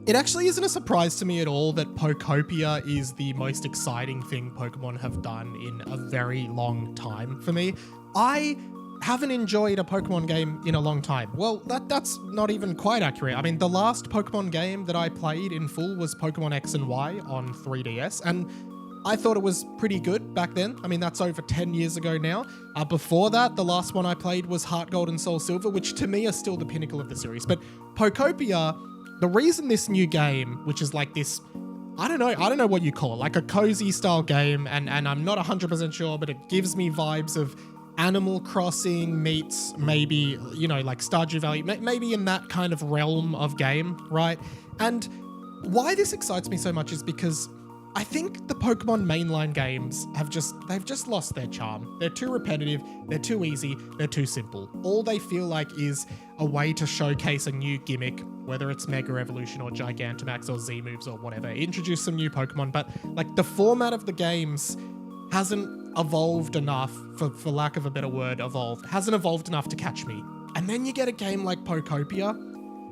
It actually isn't a surprise to me at all that Pokopia is the most exciting thing Pokemon have done in a very long time for me. I haven't enjoyed a Pokemon game in a long time. Well, that's not even quite accurate. I mean, the last Pokemon game that I played in full was Pokemon X and Y on 3DS, and I thought it was pretty good back then. I mean, that's over 10 years ago now. Before that, the last one I played was Heart Gold and Soul Silver, which to me are still the pinnacle of the series. But Pokopia, the reason this new game, which is like this, I don't know what you call it, like a cozy style game, and I'm not 100% sure, but it gives me vibes of Animal Crossing meets maybe, like Stardew Valley, maybe in that kind of realm of game, right? And why this excites me so much is because I think the Pokemon mainline games they've just lost their charm. They're too repetitive, they're too easy, they're too simple. All they feel like is a way to showcase a new gimmick, whether it's Mega Evolution or Gigantamax or Z-moves or whatever. Introduce some new Pokemon, but like the format of the games hasn't evolved enough, for lack of a better word, hasn't evolved enough to catch me. And then you get a game like Pokopia,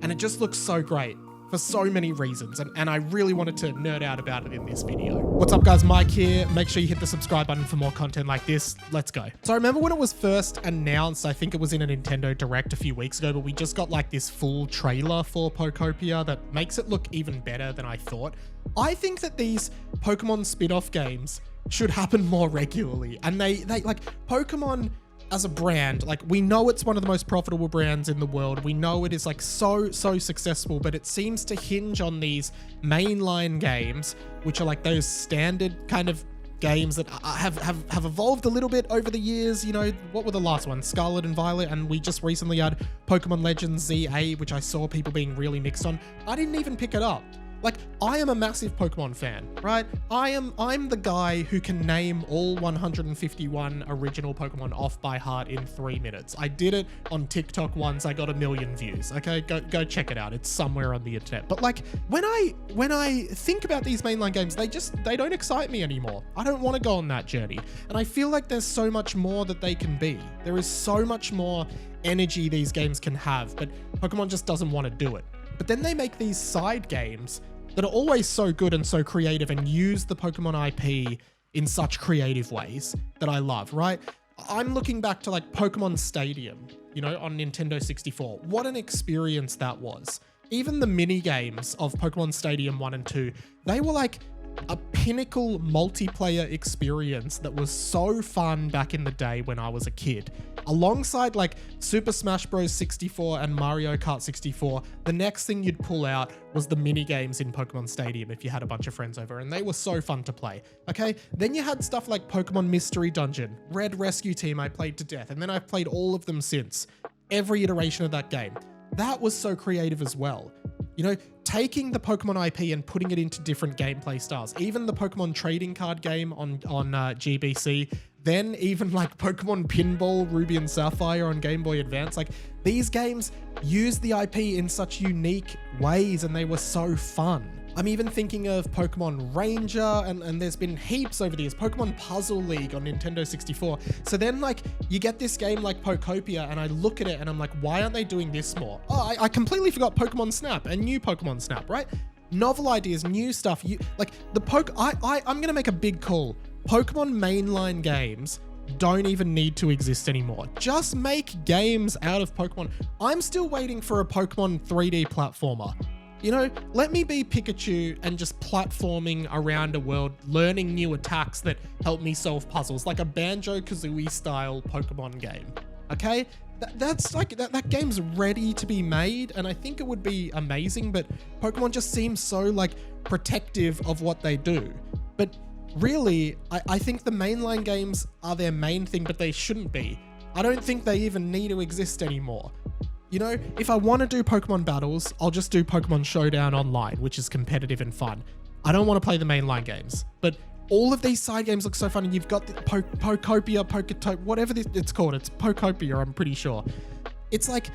and it just looks so great for so many reasons, and I really wanted to nerd out about it in this video. What's up guys, Mike here. Make sure you hit the subscribe button for more content like this. Let's go. So I remember when it was first announced, I think it was in a Nintendo Direct a few weeks ago, but we just got like this full trailer for Pokopia that makes it look even better than I thought. I think that these Pokemon spin-off games should happen more regularly, and they like Pokemon as a brand, like we know it's one of the most profitable brands in the world. We know it is like so successful, but it seems to hinge on these mainline games, which are like those standard kind of games that have evolved a little bit over the years. What were the last ones? Scarlet and Violet, and we just recently had Pokemon Legends ZA, which I saw people being really mixed on. I didn't even pick it up. Like, I am a massive Pokemon fan, right? I'm the guy who can name all 151 original Pokemon off by heart in 3 minutes. I did it on TikTok once. I got 1 million views. Okay, go check it out. It's somewhere on the internet. But like, when I think about these mainline games, they don't excite me anymore. I don't want to go on that journey. And I feel like there's so much more that they can be. There is so much more energy these games can have, but Pokemon just doesn't want to do it. But then they make these side games that are always so good and so creative and use the Pokemon IP in such creative ways that I love, right? I'm looking back to like Pokemon Stadium, on Nintendo 64. What an experience that was. Even the mini games of Pokemon Stadium 1 and 2, they were like a pinnacle multiplayer experience that was so fun back in the day when I was a kid. Alongside like Super Smash Bros. 64 and Mario Kart 64, the next thing you'd pull out was the mini games in Pokemon Stadium if you had a bunch of friends over, and they were so fun to play. Okay, then you had stuff like Pokemon Mystery Dungeon, Red Rescue Team I played to death, and then I've played all of them since. Every iteration of that game. That was so creative as well. Taking the Pokemon IP and putting it into different gameplay styles. Even the Pokemon trading card game on GBC, then even like Pokemon Pinball, Ruby and Sapphire on Game Boy Advance. Like, these games used the IP in such unique ways, and they were so fun. I'm even thinking of Pokemon Ranger, and there's been heaps over the years. Pokemon Puzzle League on Nintendo 64. So then like you get this game like Pokopia, and I look at it and I'm like, why aren't they doing this more? Oh, I completely forgot Pokemon Snap and new Pokemon Snap, right? Novel ideas, new stuff. I'm gonna make a big call. Pokemon mainline games don't even need to exist anymore. Just make games out of Pokemon. I'm still waiting for a Pokemon 3D platformer. Let me be Pikachu and just platforming around a world, learning new attacks that help me solve puzzles, like a Banjo-Kazooie style Pokemon game. Okay? That game's ready to be made, and I think it would be amazing, but Pokemon just seems so like protective of what they do. But really, I think the mainline games are their main thing, but they shouldn't be. I don't think they even need to exist anymore. If I want to do Pokemon battles, I'll just do Pokemon Showdown online, which is competitive and fun. I don't want to play the mainline games, but all of these side games look so fun, and you've got the Pokopia, Poketope, whatever it's called. It's Pokopia, I'm pretty sure. It's like,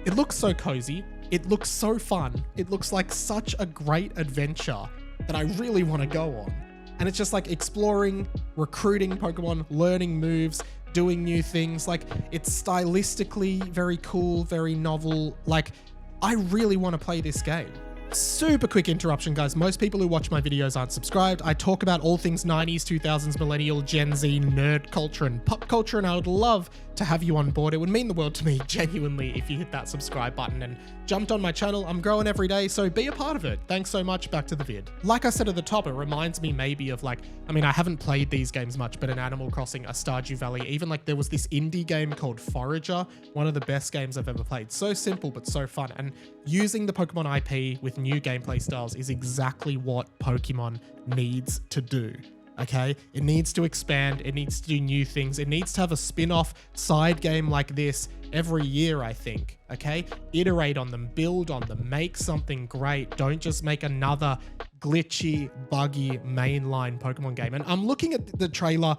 it looks so cozy. It looks so fun. It looks like such a great adventure that I really want to go on. And it's just like exploring, recruiting Pokemon, learning moves, doing new things. Like, it's stylistically very cool, very novel. Like, I really want to play this game. Super quick interruption, guys. Most people who watch my videos aren't subscribed. I talk about all things 90s, 2000s, millennial, Gen Z, nerd culture, and pop culture, and I would love to have you on board. It would mean the world to me, genuinely, if you hit that subscribe button and jumped on my channel. I'm growing every day, so be a part of it. Thanks so much. Back to the vid. Like I said at the top, it reminds me maybe of like, I mean, I haven't played these games much, but an Animal Crossing, a Stardew Valley, even like there was this indie game called Forager, one of the best games I've ever played. So simple, but so fun. And using the Pokemon IP with new gameplay styles is exactly what Pokemon needs to do. Okay, it needs to expand, it needs to do new things, it needs to have a spin-off side game like this every year, I think. Okay, iterate on them, build on them, make something great. Don't just make another glitchy, buggy mainline Pokemon game. And I'm looking at the trailer,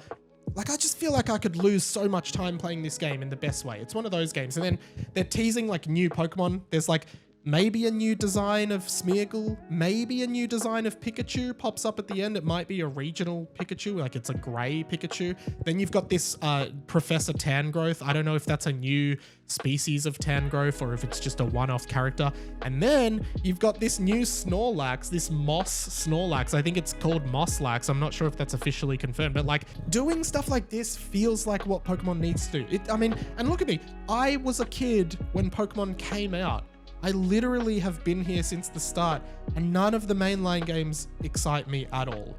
like I just feel like I could lose so much time playing this game in the best way. It's one of those games. And then they're teasing like new Pokemon. There's like maybe a new design of Smeargle, maybe a new design of Pikachu pops up at the end. It might be a regional Pikachu, like it's a gray Pikachu. Then you've got this Professor Tangrowth. I don't know if that's a new species of Tangrowth or if it's just a one-off character. And then you've got this new Snorlax, this Moss Snorlax. I think it's called Mosslax. I'm not sure if that's officially confirmed, but like doing stuff like this feels like what Pokemon needs to do. I mean, and look at me. I was a kid when Pokemon came out. I literally have been here since the start, and none of the mainline games excite me at all.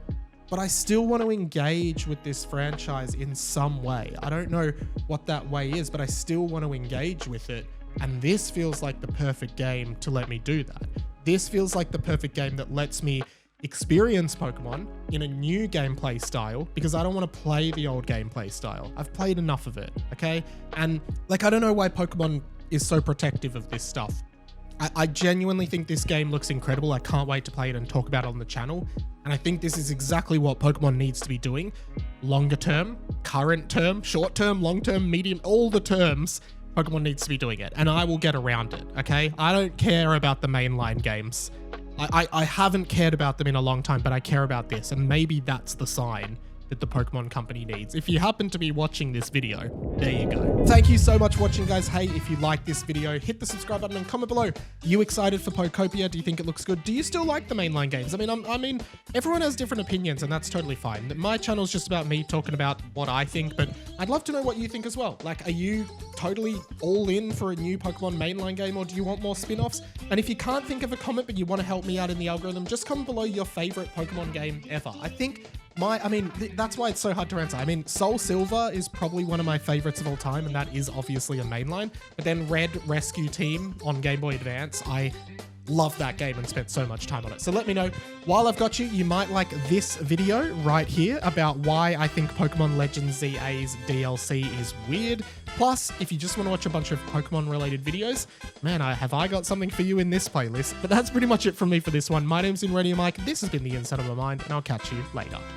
But I still want to engage with this franchise in some way. I don't know what that way is, but I still want to engage with it. And this feels like the perfect game to let me do that. This feels like the perfect game that lets me experience Pokemon in a new gameplay style, because I don't want to play the old gameplay style. I've played enough of it, okay? And like, I don't know why Pokemon is so protective of this stuff. I genuinely think this game looks incredible. I can't wait to play it and talk about it on the channel. And I think this is exactly what Pokemon needs to be doing. Longer term, current term, short term, long term, medium, all the terms, Pokemon needs to be doing it. And I will get around it, okay? I don't care about the mainline games. I haven't cared about them in a long time, but I care about this. And maybe that's the sign that the Pokemon company needs. If you happen to be watching this video, there you go. Thank you so much for watching, guys. Hey, if you like this video, hit the subscribe button and comment below. Are you excited for Pokopia? Do you think it looks good? Do you still like the mainline games? I mean, everyone has different opinions, and that's totally fine. My channel is just about me talking about what I think, but I'd love to know what you think as well. Like, are you totally all in for a new Pokemon mainline game, or do you want more spin-offs? And if you can't think of a comment, but you want to help me out in the algorithm, just comment below your favorite Pokemon game ever. I think that's why it's so hard to answer. I mean, Soul Silver is probably one of my favorites of all time, and that is obviously a mainline. But then Red Rescue Team on Game Boy Advance, I love that game and spent so much time on it. So let me know. While I've got you, you might like this video right here about why I think Pokemon Legends ZA's DLC is weird. Plus, if you just want to watch a bunch of Pokemon related videos, man, have I got something for you in this playlist. But that's pretty much it from me for this one. My name's Inradium Mike. This has been the Inside of My Mind, and I'll catch you later.